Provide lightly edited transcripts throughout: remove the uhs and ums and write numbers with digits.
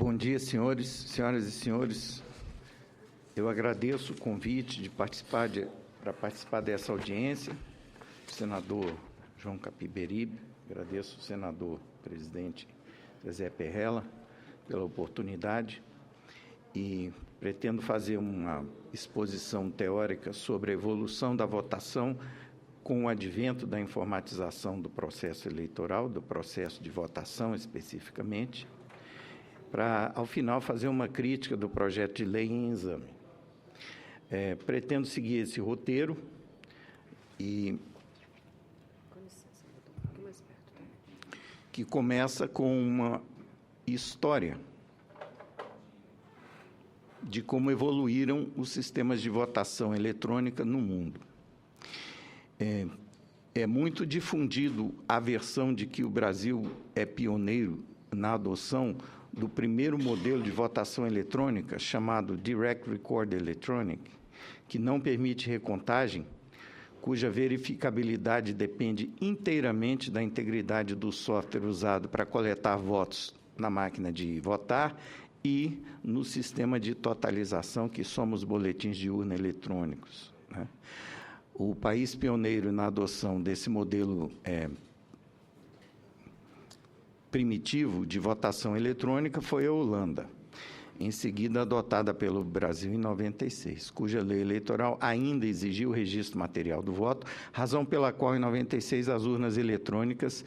Bom dia, senhoras e senhores. Eu agradeço o convite para participar dessa audiência. O senador João Capiberibe, agradeço ao senador presidente Zé Perrella pela oportunidade e pretendo fazer uma exposição teórica sobre a evolução da votação com o advento da informatização do processo eleitoral, do processo de votação especificamente, para, ao final, fazer uma crítica do projeto de lei em exame. Pretendo seguir esse roteiro e que começa com uma história de como evoluíram os sistemas de votação eletrônica no mundo. É muito difundido a versão de que o Brasil é pioneiro na adoção do primeiro modelo de votação eletrônica, chamado Direct Record Electronic, que não permite recontagem, cuja verificabilidade depende inteiramente da integridade do software usado para coletar votos na máquina de votar e no sistema de totalização, que somos boletins de urna eletrônicos, né? O país pioneiro na adoção desse modelo primitivo de votação eletrônica foi a Holanda, em seguida adotada pelo Brasil em 96, cuja lei eleitoral ainda exigiu o registro material do voto, razão pela qual, em 96, as urnas eletrônicas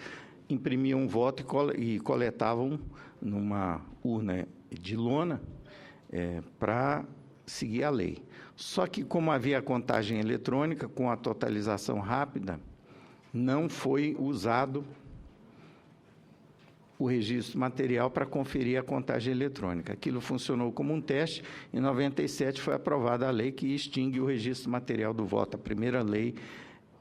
imprimiam um voto e coletavam numa urna de lona para seguir a lei. Só que, como havia a contagem eletrônica, com a totalização rápida, não foi usado o registro material para conferir a contagem eletrônica. Aquilo funcionou como um teste. Em 97 foi aprovada a lei que extingue o registro material do voto, a primeira lei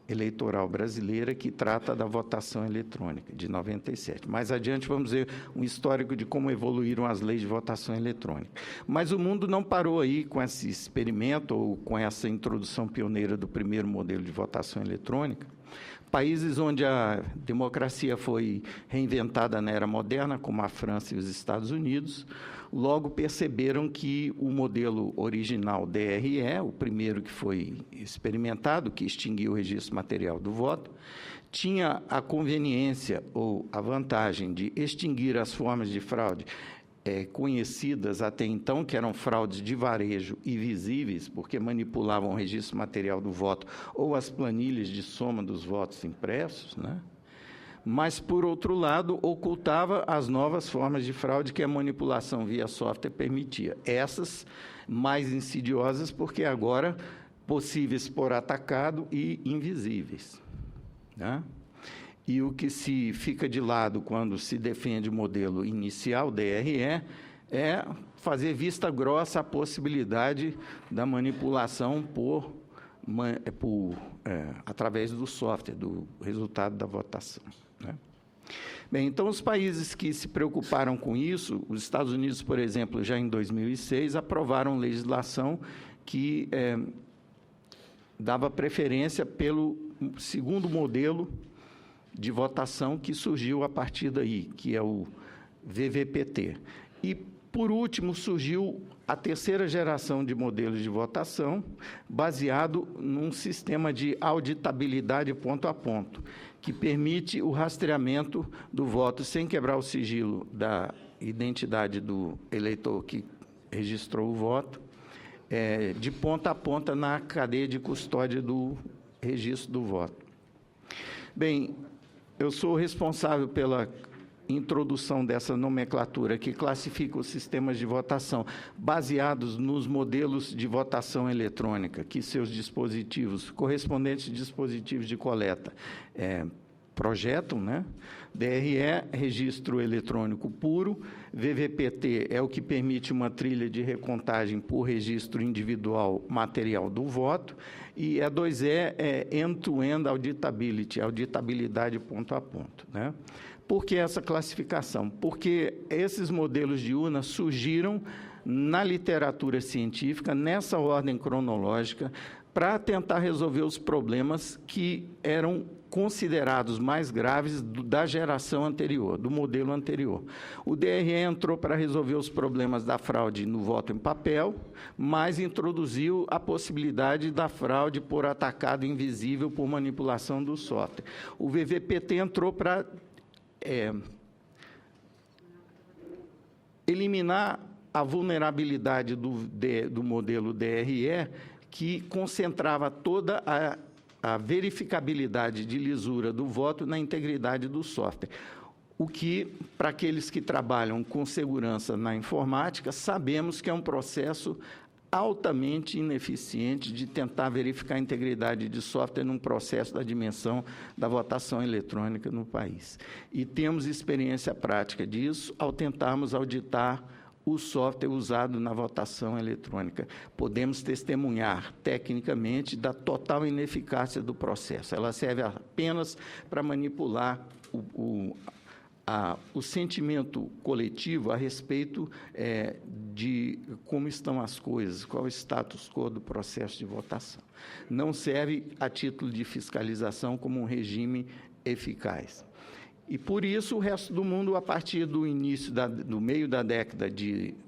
eleitoral brasileira que trata da votação eletrônica, de 97. Mais adiante vamos ver um histórico de como evoluíram as leis de votação eletrônica. Mas o mundo não parou aí com esse experimento ou com essa introdução pioneira do primeiro modelo de votação eletrônica. Países onde a democracia foi reinventada na era moderna, como a França e os Estados Unidos, logo perceberam que o modelo original DRE, o primeiro que foi experimentado, que extinguiu o registro material do voto, tinha a conveniência ou a vantagem de extinguir as formas de fraude conhecidas até então, que eram fraudes de varejo e visíveis, porque manipulavam o registro material do voto ou as planilhas de soma dos votos impressos, né? Mas, por outro lado, ocultava as novas formas de fraude que a manipulação via software permitia. Essas mais insidiosas, porque agora possíveis por atacado e invisíveis, né? E o que se fica de lado quando se defende o modelo inicial, DRE, é fazer vista grossa à possibilidade da manipulação através do software, do resultado da votação, né? Bem, então, os países que se preocuparam com isso, os Estados Unidos, por exemplo, já em 2006, aprovaram legislação que dava preferência pelo segundo modelo de votação que surgiu a partir daí, que é o VVPT. E, por último, surgiu a terceira geração de modelos de votação, baseado num sistema de auditabilidade ponto a ponto, que permite o rastreamento do voto sem quebrar o sigilo da identidade do eleitor que registrou o voto, de ponta a ponta na cadeia de custódia do registro do voto. Bem, eu sou responsável pela introdução dessa nomenclatura que classifica os sistemas de votação baseados nos modelos de votação eletrônica, que seus dispositivos, correspondentes dispositivos de coleta, projetam, né? DRE, registro eletrônico puro, VVPT é o que permite uma trilha de recontagem por registro individual material do voto, e E2E é end-to-end auditability, auditabilidade ponto a ponto, né? Por que essa classificação? Porque esses modelos de urna surgiram na literatura científica, nessa ordem cronológica, para tentar resolver os problemas que eram considerados mais graves da geração anterior, do modelo anterior. O DRE entrou para resolver os problemas da fraude no voto em papel, mas introduziu a possibilidade da fraude por atacado invisível por manipulação do software. O VVPT entrou para eliminar a vulnerabilidade do modelo DRE, que concentrava toda a verificabilidade de lisura do voto na integridade do software. O que, para aqueles que trabalham com segurança na informática, sabemos que é um processo altamente ineficiente de tentar verificar a integridade de software num processo da dimensão da votação eletrônica no país. E temos experiência prática disso ao tentarmos auditar o software usado na votação eletrônica. Podemos testemunhar, tecnicamente, da total ineficácia do processo. Ela serve apenas para manipular o sentimento coletivo a respeito de como estão as coisas, qual o status quo do processo de votação. Não serve a título de fiscalização como um regime eficaz. E, por isso, o resto do mundo, a partir do início, do meio da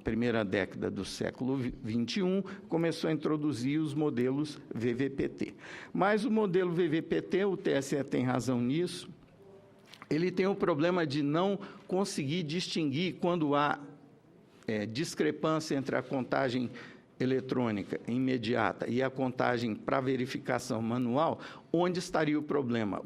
primeira década do século XXI, começou a introduzir os modelos VVPT. Mas o modelo VVPT, o TSE tem razão nisso, ele tem o problema de não conseguir distinguir quando há discrepância entre a contagem eletrônica imediata e a contagem para verificação manual, onde estaria o problema,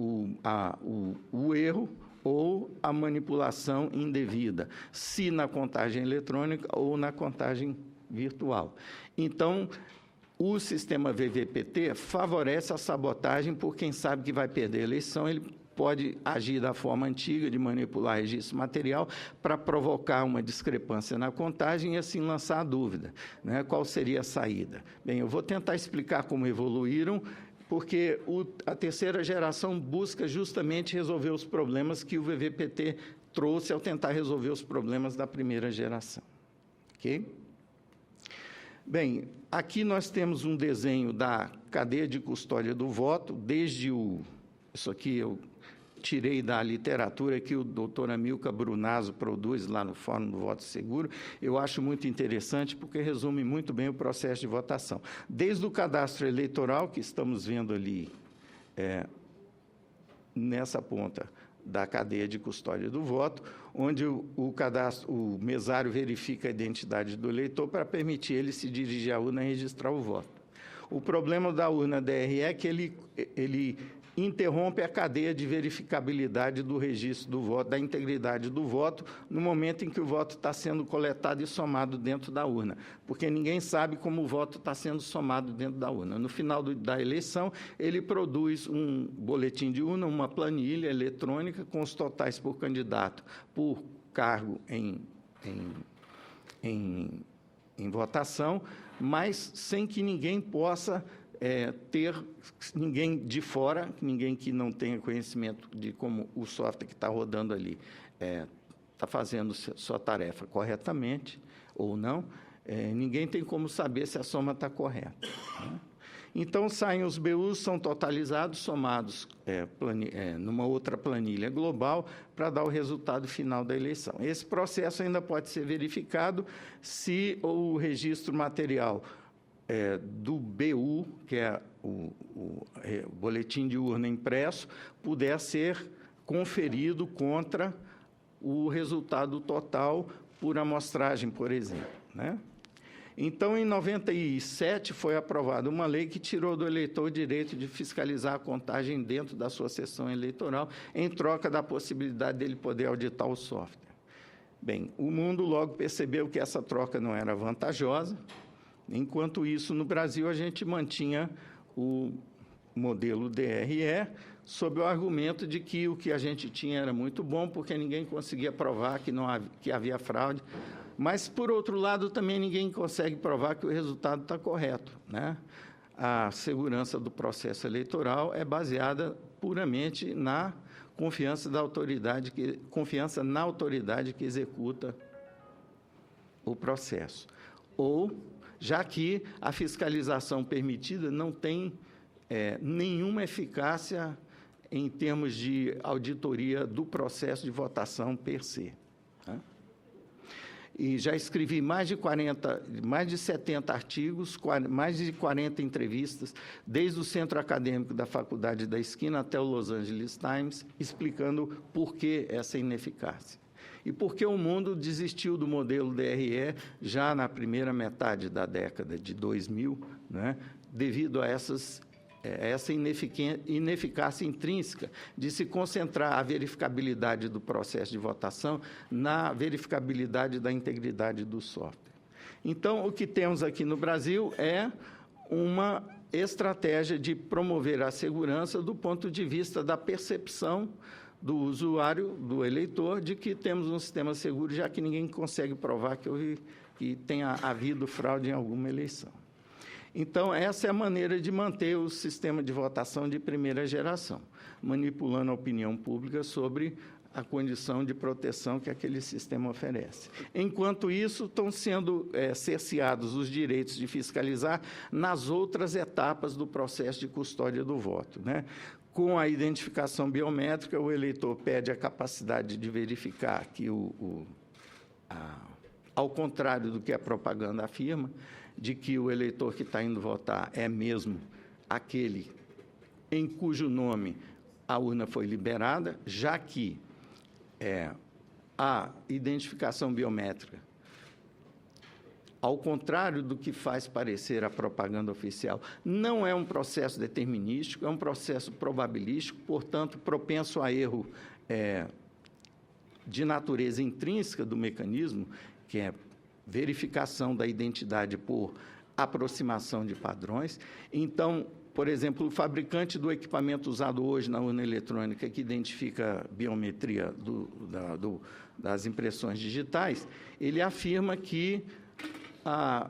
o erro ou a manipulação indevida, se na contagem eletrônica ou na contagem virtual. Então, o sistema VVPT favorece a sabotagem por quem sabe que vai perder a eleição, ele pode agir da forma antiga de manipular registro material para provocar uma discrepância na contagem e assim lançar a dúvida, né? Qual seria a saída? Bem, eu vou tentar explicar como evoluíram, porque a terceira geração busca justamente resolver os problemas que o VVPT trouxe ao tentar resolver os problemas da primeira geração. Ok? Bem, aqui nós temos um desenho da cadeia de custódia do voto, desde isso aqui eu tirei da literatura que o doutor Amilcar Brunazzo produz lá no Fórum do Voto Seguro. Eu acho muito interessante porque resume muito bem o processo de votação. Desde o cadastro eleitoral, que estamos vendo ali nessa ponta da cadeia de custódia do voto, onde o mesário verifica a identidade do eleitor para permitir ele se dirigir à urna e registrar o voto. O problema da urna DRE é que ele interrompe a cadeia de verificabilidade do registro do voto, da integridade do voto, no momento em que o voto está sendo coletado e somado dentro da urna, porque ninguém sabe como o voto está sendo somado dentro da urna. No final da eleição, ele produz um boletim de urna, uma planilha eletrônica com os totais por candidato, por cargo em votação, mas sem que ninguém possa ter ninguém de fora, ninguém que não tenha conhecimento de como o software que está rodando ali está fazendo sua tarefa corretamente ou não, ninguém tem como saber se a soma está correta, né? Então, saem os BUs, são totalizados, somados numa outra planilha global para dar o resultado final da eleição. Esse processo ainda pode ser verificado se o registro material do BU, que é o boletim de urna impresso, puder ser conferido contra o resultado total por amostragem, por exemplo, né? Então, em 97, foi aprovada uma lei que tirou do eleitor o direito de fiscalizar a contagem dentro da sua sessão eleitoral, em troca da possibilidade dele poder auditar o software. Bem, o mundo logo percebeu que essa troca não era vantajosa. Enquanto isso, no Brasil, a gente mantinha o modelo DRE sob o argumento de que o que a gente tinha era muito bom, porque ninguém conseguia provar que havia fraude. Mas, por outro lado, também ninguém consegue provar que o resultado está correto, né? A segurança do processo eleitoral é baseada puramente na confiança na autoridade que executa o processo. Ou, já que a fiscalização permitida não tem nenhuma eficácia em termos de auditoria do processo de votação per se. Tá? E já escrevi mais de 70 artigos, mais de 40 entrevistas, desde o centro acadêmico da Faculdade da Esquina até o Los Angeles Times, explicando por que essa ineficácia. E por que o mundo desistiu do modelo DRE já na primeira metade da década de 2000, né, devido a essa ineficácia intrínseca de se concentrar a verificabilidade do processo de votação na verificabilidade da integridade do software. Então, o que temos aqui no Brasil é uma estratégia de promover a segurança do ponto de vista da percepção do usuário, do eleitor, de que temos um sistema seguro, já que ninguém consegue provar que tenha havido fraude em alguma eleição. Então, essa é a maneira de manter o sistema de votação de primeira geração, manipulando a opinião pública sobre a condição de proteção que aquele sistema oferece. Enquanto isso, estão sendo cerceados os direitos de fiscalizar nas outras etapas do processo de custódia do voto, né? Com a identificação biométrica, o eleitor perde a capacidade de verificar que, ao contrário do que a propaganda afirma, de que o eleitor que está indo votar é mesmo aquele em cujo nome a urna foi liberada, já que a identificação biométrica, ao contrário do que faz parecer a propaganda oficial, não é um processo determinístico, é um processo probabilístico, portanto, propenso a erro de natureza intrínseca do mecanismo, que é verificação da identidade por aproximação de padrões. Então, por exemplo, o fabricante do equipamento usado hoje na urna eletrônica, que identifica a biometria das impressões digitais, ele afirma que a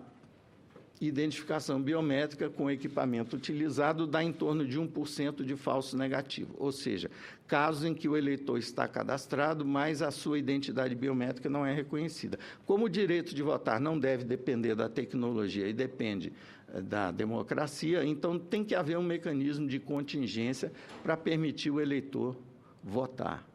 identificação biométrica com o equipamento utilizado dá em torno de 1% de falso negativo, ou seja, casos em que o eleitor está cadastrado, mas a sua identidade biométrica não é reconhecida. Como o direito de votar não deve depender da tecnologia e depende da democracia, então tem que haver um mecanismo de contingência para permitir o eleitor votar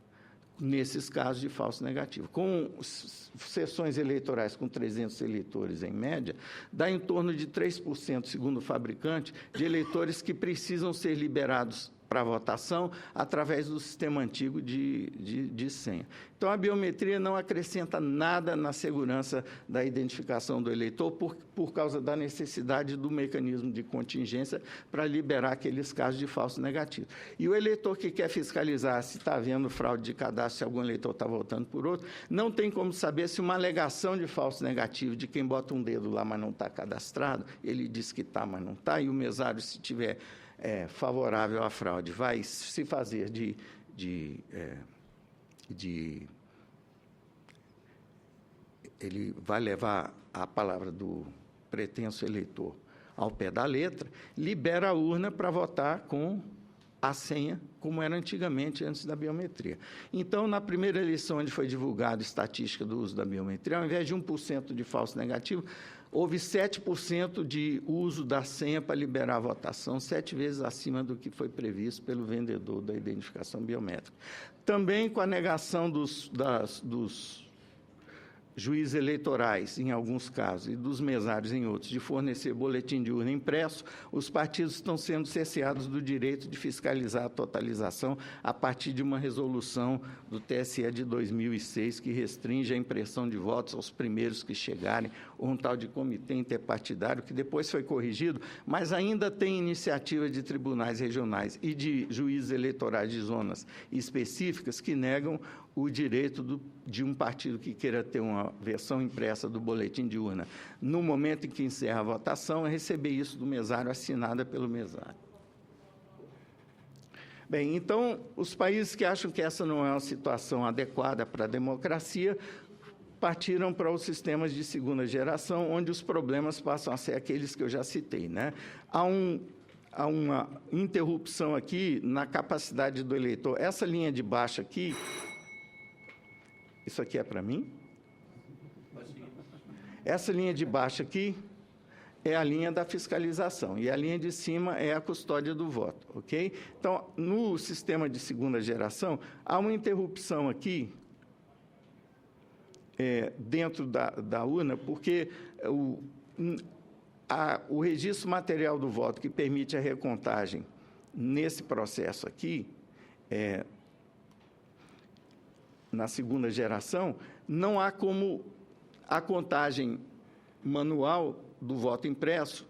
nesses casos de falso negativo. Com sessões eleitorais com 300 eleitores em média, dá em torno de 3%, segundo o fabricante, de eleitores que precisam ser liberados para votação através do sistema antigo de senha. Então, a biometria não acrescenta nada na segurança da identificação do eleitor por causa da necessidade do mecanismo de contingência para liberar aqueles casos de falso negativo. E o eleitor que quer fiscalizar se está havendo fraude de cadastro, se algum eleitor está votando por outro, não tem como saber se uma alegação de falso negativo de quem bota um dedo lá, mas não está cadastrado, ele diz que está, mas não está, e o mesário, se tiver favorável à fraude, vai se fazer ele vai levar a palavra do pretenso eleitor ao pé da letra, libera a urna para votar com a senha, como era antigamente, antes da biometria. Então, na primeira eleição, onde foi divulgada a estatística do uso da biometria, ao invés de 1% de falso negativo, houve 7% de uso da senha para liberar a votação, 7 vezes acima do que foi previsto pelo vendedor da identificação biométrica. Também com a negação dos juízes eleitorais, em alguns casos, e dos mesários em outros, de fornecer boletim de urna impresso, os partidos estão sendo cerceados do direito de fiscalizar a totalização a partir de uma resolução do TSE de 2006, que restringe a impressão de votos aos primeiros que chegarem, ou um tal de comitê interpartidário, que depois foi corrigido, mas ainda tem iniciativa de tribunais regionais e de juízes eleitorais de zonas específicas que negam o direito de um partido que queira ter uma versão impressa do boletim de urna, no momento em que encerra a votação, é receber isso do mesário, assinada pelo mesário. Bem, então, os países que acham que essa não é uma situação adequada para a democracia, partiram para os sistemas de segunda geração, onde os problemas passam a ser aqueles que eu já citei, né? Há uma interrupção aqui na capacidade do eleitor. Essa linha de baixo aqui, isso aqui é para mim? Essa linha de baixo aqui é a linha da fiscalização, e a linha de cima é a custódia do voto, ok? Então, no sistema de segunda geração, há uma interrupção aqui, dentro da urna, porque o registro material do voto, que permite a recontagem nesse processo aqui, na segunda geração, não há como a contagem manual do voto impresso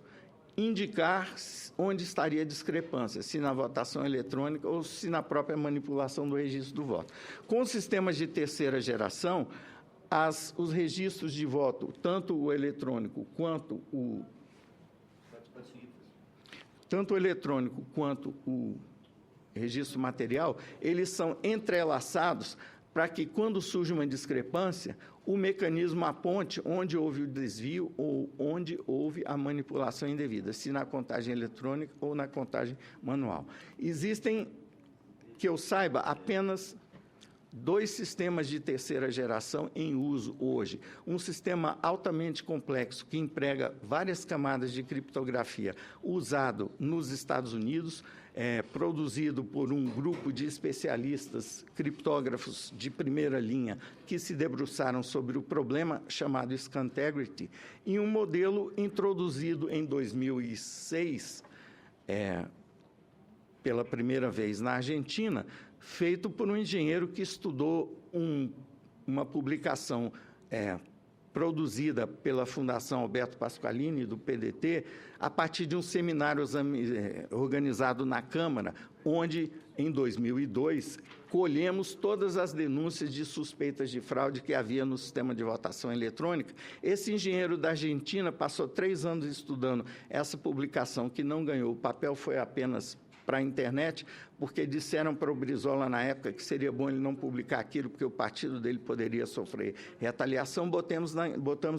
indicar onde estaria a discrepância, se na votação eletrônica ou se na própria manipulação do registro do voto. Com os sistemas de terceira geração, os registros de voto, tanto o eletrônico quanto o registro material, eles são entrelaçados para que, quando surge uma discrepância, o mecanismo aponte onde houve o desvio ou onde houve a manipulação indevida, se na contagem eletrônica ou na contagem manual. Existem, que eu saiba, apenas 2 sistemas de terceira geração em uso hoje. Um sistema altamente complexo, que emprega várias camadas de criptografia, usado nos Estados Unidos, produzido por um grupo de especialistas criptógrafos de primeira linha que se debruçaram sobre o problema chamado Scantegrity, e um modelo introduzido em 2006, pela primeira vez na Argentina, feito por um engenheiro que estudou uma publicação produzida pela Fundação Alberto Pasqualini, do PDT, a partir de um seminário organizado na Câmara, onde, em 2002, colhemos todas as denúncias de suspeitas de fraude que havia no sistema de votação eletrônica. Esse engenheiro da Argentina passou 3 anos estudando essa publicação, que não ganhou. O papel foi apenas para a internet, porque disseram para o Brizola na época que seria bom ele não publicar aquilo, porque o partido dele poderia sofrer retaliação, botamos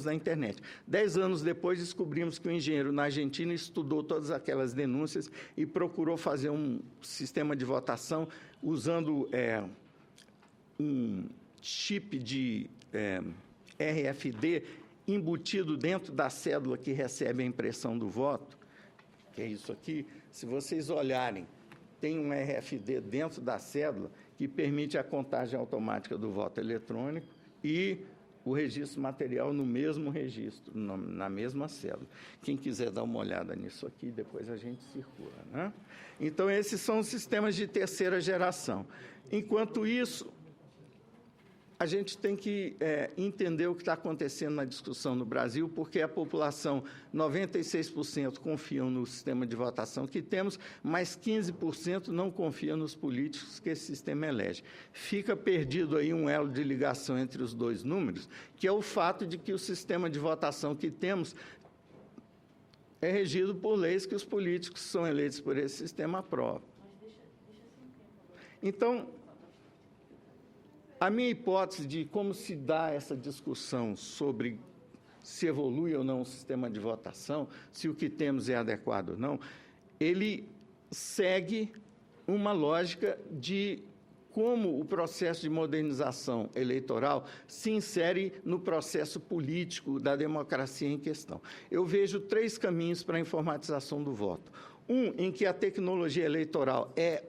na internet. 10 anos depois, descobrimos que o engenheiro na Argentina estudou todas aquelas denúncias e procurou fazer um sistema de votação usando um chip de RFD embutido dentro da cédula que recebe a impressão do voto, que é isso aqui. Se vocês olharem, tem um RFD dentro da cédula que permite a contagem automática do voto eletrônico e o registro material no mesmo registro, na mesma cédula. Quem quiser dar uma olhada nisso aqui, depois a gente circula, né? Então, esses são os sistemas de terceira geração. Enquanto isso, a gente tem que entender o que está acontecendo na discussão no Brasil, porque a população, 96% confiam no sistema de votação que temos, mas 15% não confiam nos políticos que esse sistema elege. Fica perdido aí um elo de ligação entre os 2 números, que é o fato de que o sistema de votação que temos é regido por leis que os políticos que são eleitos por esse sistema aprovam. Então, a minha hipótese de como se dá essa discussão sobre se evolui ou não o sistema de votação, se o que temos é adequado ou não, ele segue uma lógica de como o processo de modernização eleitoral se insere no processo político da democracia em questão. Eu vejo 3 caminhos para a informatização do voto. Um, em que a tecnologia eleitoral é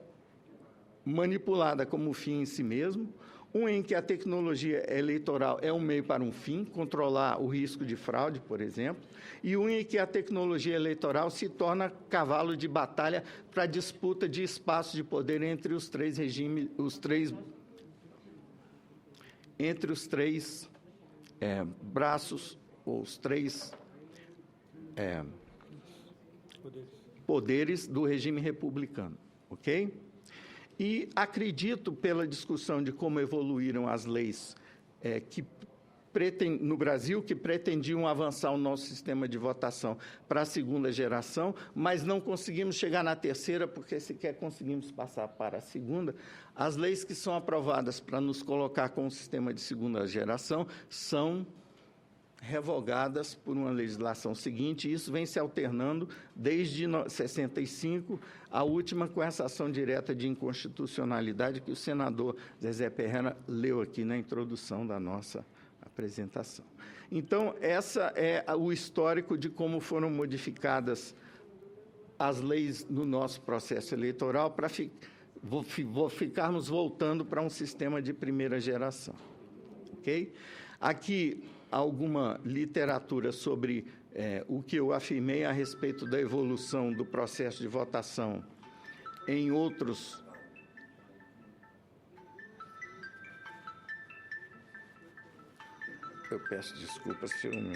manipulada como fim em si mesmo. Um em que a tecnologia eleitoral é um meio para um fim, controlar o risco de fraude, por exemplo, e um em que a tecnologia eleitoral se torna cavalo de batalha para a disputa de espaço de poder entre os 3 regimes, entre os 3 braços, ou os 3 poderes do regime republicano, ok? E acredito, pela discussão de como evoluíram as leis no Brasil, que pretendiam avançar o nosso sistema de votação para a segunda geração, mas não conseguimos chegar na terceira, porque sequer conseguimos passar para a segunda. As leis que são aprovadas para nos colocar com o sistema de segunda geração são revogadas por uma legislação seguinte, e isso vem se alternando desde 65, a última com essa ação direta de inconstitucionalidade que o senador Zezé Perrella leu aqui na introdução da nossa apresentação. Então, essa é o histórico de como foram modificadas as leis no nosso processo eleitoral para ficarmos voltando para um sistema de primeira geração. Ok? Aqui, alguma literatura sobre o que eu afirmei a respeito da evolução do processo de votação em outros... Eu peço desculpas se eu não...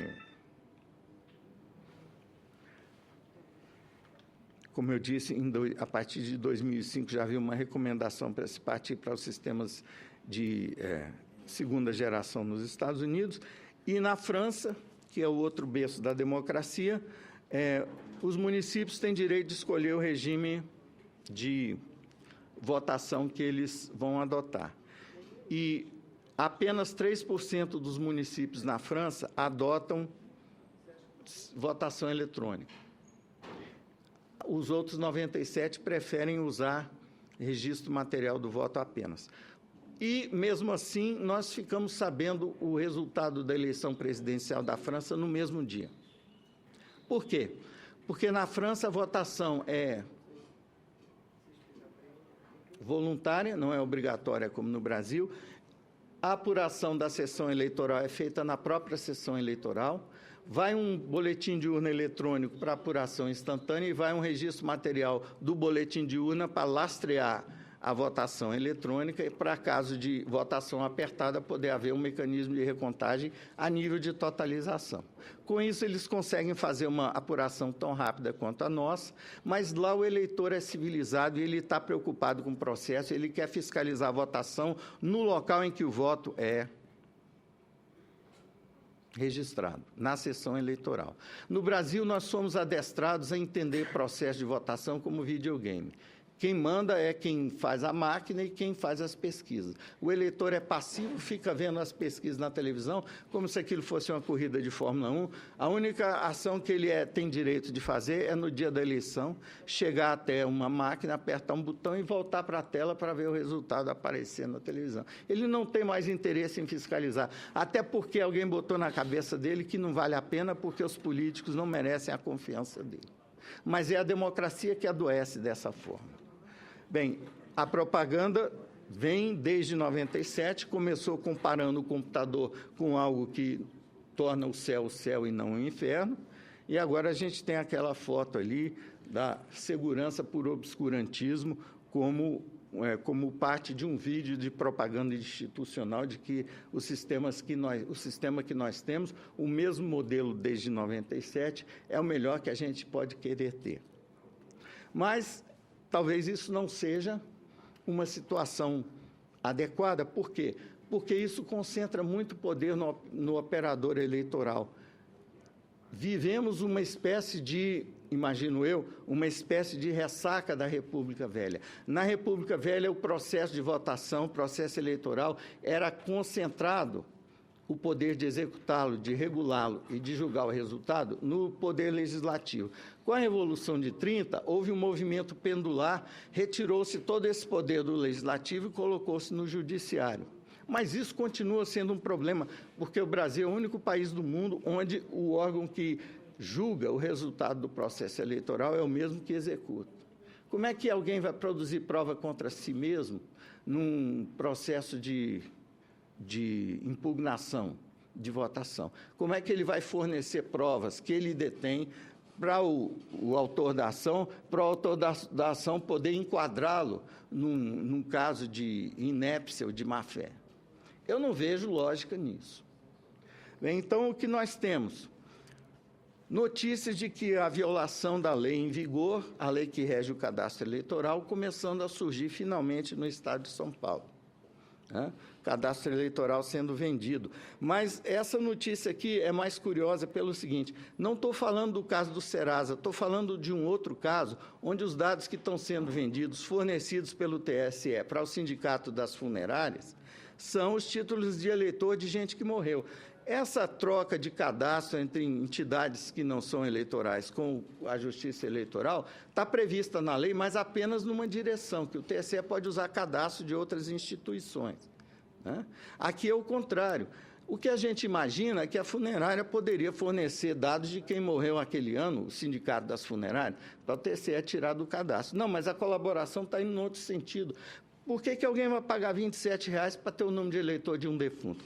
Como eu disse, a partir de 2005 já havia uma recomendação para se partir para os sistemas de segunda geração nos Estados Unidos. E na França, que é o outro berço da democracia, os municípios têm direito de escolher o regime de votação que eles vão adotar. E apenas 3% dos municípios na França adotam votação eletrônica. Os outros 97% preferem usar registro material do voto apenas. E, mesmo assim, nós ficamos sabendo o resultado da eleição presidencial da França no mesmo dia. Por quê? Porque na França a votação é voluntária, não é obrigatória como no Brasil. A apuração da sessão eleitoral é feita na própria sessão eleitoral. Vai um boletim de urna eletrônico para apuração instantânea e vai um registro material do boletim de urna para lastrear a votação eletrônica e, para caso de votação apertada, poder haver um mecanismo de recontagem a nível de totalização. Com isso, eles conseguem fazer uma apuração tão rápida quanto a nossa, mas lá o eleitor é civilizado e ele está preocupado com o processo, ele quer fiscalizar a votação no local em que o voto é registrado, na sessão eleitoral. No Brasil, nós somos adestrados a entender processo de votação como videogame. Quem manda é quem faz a máquina e quem faz as pesquisas. O eleitor é passivo, fica vendo as pesquisas na televisão, como se aquilo fosse uma corrida de Fórmula 1. A única ação que ele tem direito de fazer é, no dia da eleição, chegar até uma máquina, apertar um botão e voltar para a tela para ver o resultado aparecer na televisão. Ele não tem mais interesse em fiscalizar, até porque alguém botou na cabeça dele que não vale a pena porque os políticos não merecem a confiança dele. Mas é a democracia que adoece dessa forma. Bem, a propaganda vem desde 97, começou comparando o computador com algo que torna o céu e não o inferno, e agora a gente tem aquela foto ali da segurança por obscurantismo como parte de um vídeo de propaganda institucional de que o sistema que nós temos, o mesmo modelo desde 97, é o melhor que a gente pode querer ter. Mas talvez isso não seja uma situação adequada. Por quê? Porque isso concentra muito poder no operador eleitoral. Vivemos uma espécie de, imagino eu, uma espécie de ressaca da República Velha. Na República Velha, o processo de votação, o processo eleitoral, era concentrado, o poder de executá-lo, de regulá-lo e de julgar o resultado no poder legislativo. Com a Revolução de 30, houve um movimento pendular, retirou-se todo esse poder do legislativo e colocou-se no judiciário. Mas isso continua sendo um problema, porque o Brasil é o único país do mundo onde o órgão que julga o resultado do processo eleitoral é o mesmo que executa. Como é que alguém vai produzir prova contra si mesmo num processo de impugnação de votação? Como é que ele vai fornecer provas que ele detém para o autor da ação, para o autor da ação poder enquadrá-lo num caso de inépcia ou de má-fé? Eu não vejo lógica nisso. Bem, então, o que nós temos? Notícias de que a violação da lei em vigor, a lei que rege o cadastro eleitoral, começando a surgir finalmente no estado de São Paulo. Cadastro eleitoral sendo vendido. Mas essa notícia aqui é mais curiosa pelo seguinte: não estou falando do caso do Serasa, estou falando de um outro caso, onde os dados que estão sendo vendidos, fornecidos pelo TSE para o sindicato das funerárias, são os títulos de eleitor de gente que morreu. Essa troca de cadastro entre entidades que não são eleitorais com a Justiça Eleitoral está prevista na lei, mas apenas numa direção, que o TSE pode usar cadastro de outras instituições. Aqui é o contrário. O que a gente imagina é que a funerária poderia fornecer dados de quem morreu aquele ano, o sindicato das funerárias, para o TCE tirar do cadastro. Não, mas a colaboração está indo em outro sentido. Por que alguém vai pagar R$ 27,00 para ter o nome de eleitor de um defunto?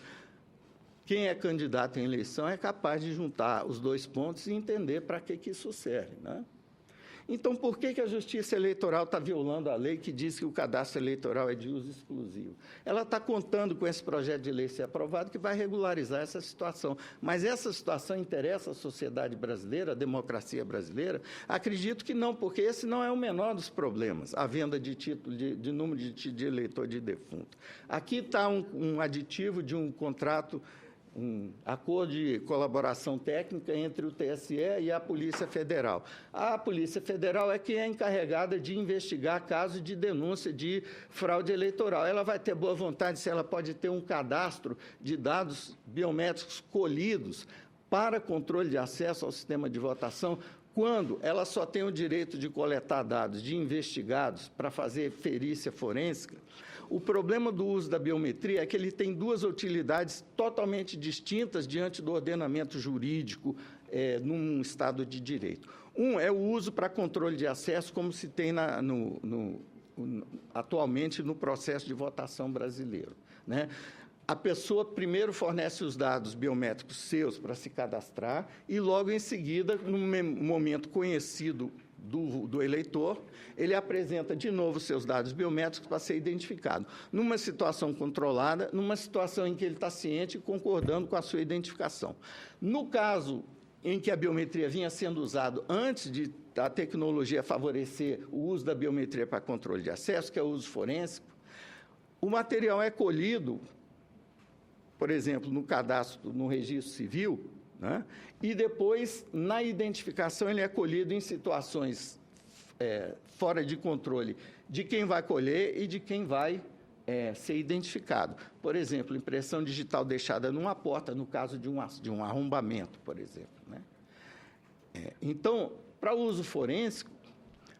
Quem é candidato em eleição é capaz de juntar os dois pontos e entender para que isso serve, né? Então, por que a Justiça Eleitoral está violando a lei que diz que o cadastro eleitoral é de uso exclusivo? Ela está contando com esse projeto de lei ser aprovado que vai regularizar essa situação. Mas essa situação interessa a sociedade brasileira, a democracia brasileira? Acredito que não, porque esse não é o menor dos problemas, a venda de título, de número de eleitor de defunto. Aqui está um aditivo de um contrato, um acordo de colaboração técnica entre o TSE e a Polícia Federal. A Polícia Federal é quem é encarregada de investigar casos de denúncia de fraude eleitoral. Ela vai ter boa vontade se ela pode ter um cadastro de dados biométricos colhidos para controle de acesso ao sistema de votação, quando ela só tem o direito de coletar dados de investigados para fazer perícia forense. O problema do uso da biometria é que ele tem duas utilidades totalmente distintas diante do ordenamento jurídico num Estado de Direito. Um é o uso para controle de acesso, como se tem atualmente no processo de votação brasileiro, né? A pessoa primeiro fornece os dados biométricos seus para se cadastrar e, logo em seguida, num momento conhecido do eleitor, ele apresenta de novo seus dados biométricos para ser identificado. Numa situação controlada, numa situação em que ele está ciente e concordando com a sua identificação. No caso em que a biometria vinha sendo usada antes de a tecnologia favorecer o uso da biometria para controle de acesso, que é o uso forense, o material é colhido, por exemplo, no cadastro, no registro civil, né? E depois, na identificação, ele é colhido em situações fora de controle de quem vai colher e de quem vai ser identificado. Por exemplo, impressão digital deixada numa porta, no caso de um arrombamento, por exemplo, né? Então, para o uso forense,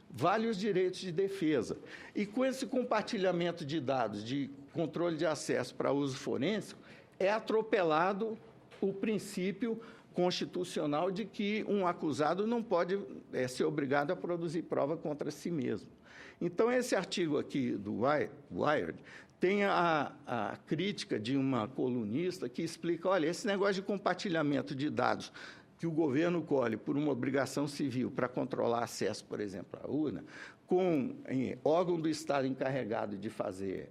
vale os direitos de defesa. E com esse compartilhamento de dados de controle de acesso para uso forense, é atropelado o princípio constitucional de que um acusado não pode ser obrigado a produzir prova contra si mesmo. Então, esse artigo aqui do Wired tem a crítica de uma colunista que explica, olha, esse negócio de compartilhamento de dados que o governo colhe por uma obrigação civil para controlar acesso, por exemplo, à urna, com órgão do Estado encarregado de fazer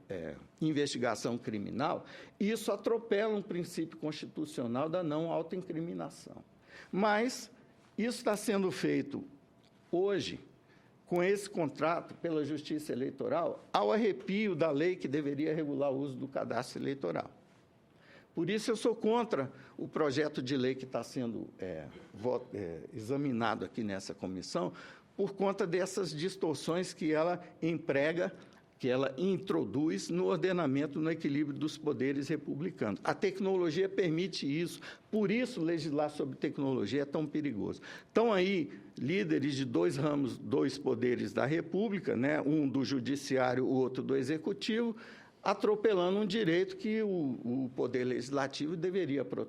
investigação criminal, isso atropela um princípio constitucional da não autoincriminação. Mas isso está sendo feito hoje, com esse contrato pela Justiça Eleitoral, ao arrepio da lei que deveria regular o uso do cadastro eleitoral. Por isso, eu sou contra o projeto de lei que está sendo examinado aqui nessa comissão, por conta dessas distorções que ela emprega, que ela introduz no ordenamento, no equilíbrio dos poderes republicanos. A tecnologia permite isso, por isso legislar sobre tecnologia é tão perigoso. Estão aí líderes de dois ramos, dois poderes da República, né? Um do Judiciário, o outro do Executivo, atropelando um direito que o Poder Legislativo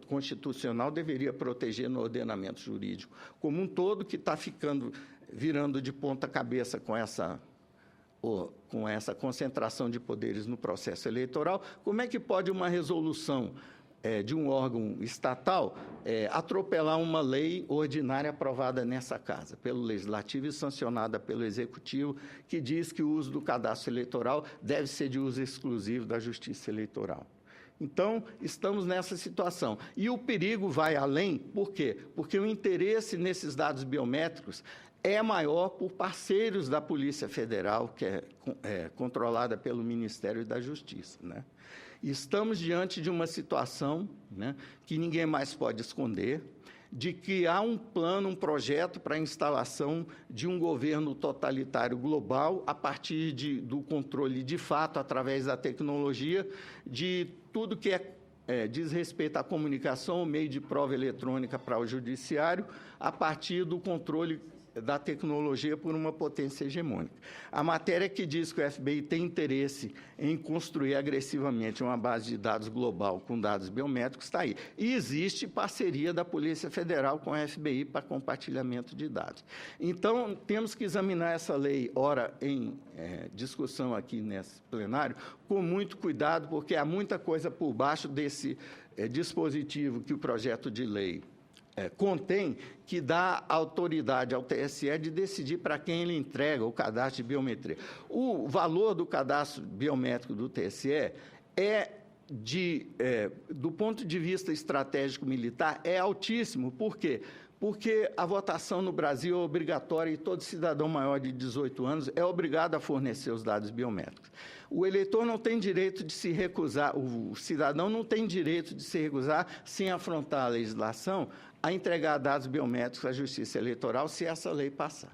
constitucional deveria proteger no ordenamento jurídico como um todo, que está virando de ponta cabeça com essa concentração de poderes no processo eleitoral. Como é que pode uma resolução de um órgão estatal atropelar uma lei ordinária aprovada nessa casa, pelo Legislativo e sancionada pelo Executivo, que diz que o uso do cadastro eleitoral deve ser de uso exclusivo da Justiça Eleitoral? Então, estamos nessa situação. E o perigo vai além, por quê? Porque o interesse nesses dados biométricos é maior por parceiros da Polícia Federal, que é controlada pelo Ministério da Justiça, né? Estamos diante de uma situação, né, que ninguém mais pode esconder, de que há um plano, um projeto para a instalação de um governo totalitário global a partir do controle de fato, através da tecnologia, de tudo que diz respeito à comunicação, o meio de prova eletrônica para o judiciário, a partir do controle da tecnologia por uma potência hegemônica. A matéria que diz que o FBI tem interesse em construir agressivamente uma base de dados global com dados biométricos está aí. E existe parceria da Polícia Federal com a FBI para compartilhamento de dados. Então, temos que examinar essa lei, ora em discussão aqui nesse plenário, com muito cuidado, porque há muita coisa por baixo desse dispositivo que o projeto de lei contém, que dá autoridade ao TSE de decidir para quem ele entrega o cadastro de biometria. O valor do cadastro biométrico do TSE do ponto de vista estratégico militar, é altíssimo. Por quê? Porque a votação no Brasil é obrigatória e todo cidadão maior de 18 anos é obrigado a fornecer os dados biométricos. O eleitor não tem direito de se recusar, o cidadão não tem direito de se recusar, sem afrontar a legislação, a entregar dados biométricos à Justiça Eleitoral, se essa lei passar.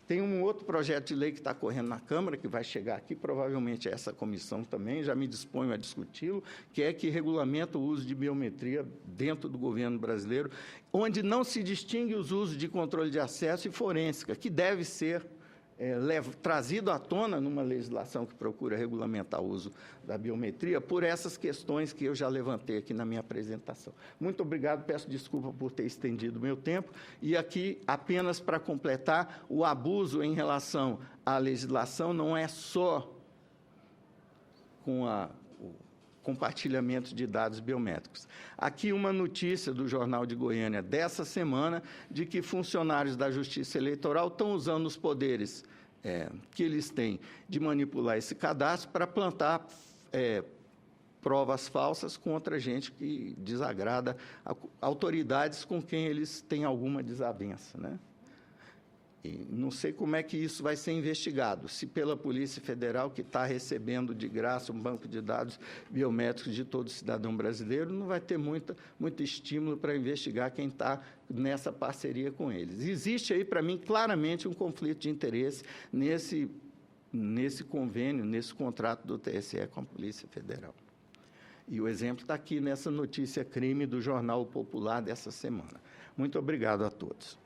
Tem um outro projeto de lei que está correndo na Câmara, que vai chegar aqui, provavelmente essa comissão também, já me disponho a discuti-lo, que é que regulamenta o uso de biometria dentro do governo brasileiro, onde não se distingue os usos de controle de acesso e forênsica, que deve ser trazido à tona numa legislação que procura regulamentar o uso da biometria por essas questões que eu já levantei aqui na minha apresentação. Muito obrigado, peço desculpa por ter estendido o meu tempo, e aqui, apenas para completar, o abuso em relação à legislação não é só com o compartilhamento de dados biométricos. Aqui uma notícia do Jornal de Goiânia dessa semana de que funcionários da Justiça Eleitoral estão usando os poderes que eles têm de manipular esse cadastro para plantar provas falsas contra gente que desagrada autoridades com quem eles têm alguma desavença, né? E não sei como é que isso vai ser investigado, se pela Polícia Federal, que está recebendo de graça um banco de dados biométricos de todo cidadão brasileiro, não vai ter muito estímulo para investigar quem está nessa parceria com eles. Existe aí, para mim, claramente um conflito de interesse nesse convênio, nesse contrato do TSE com a Polícia Federal. E o exemplo está aqui nessa notícia crime do Jornal Popular dessa semana. Muito obrigado a todos.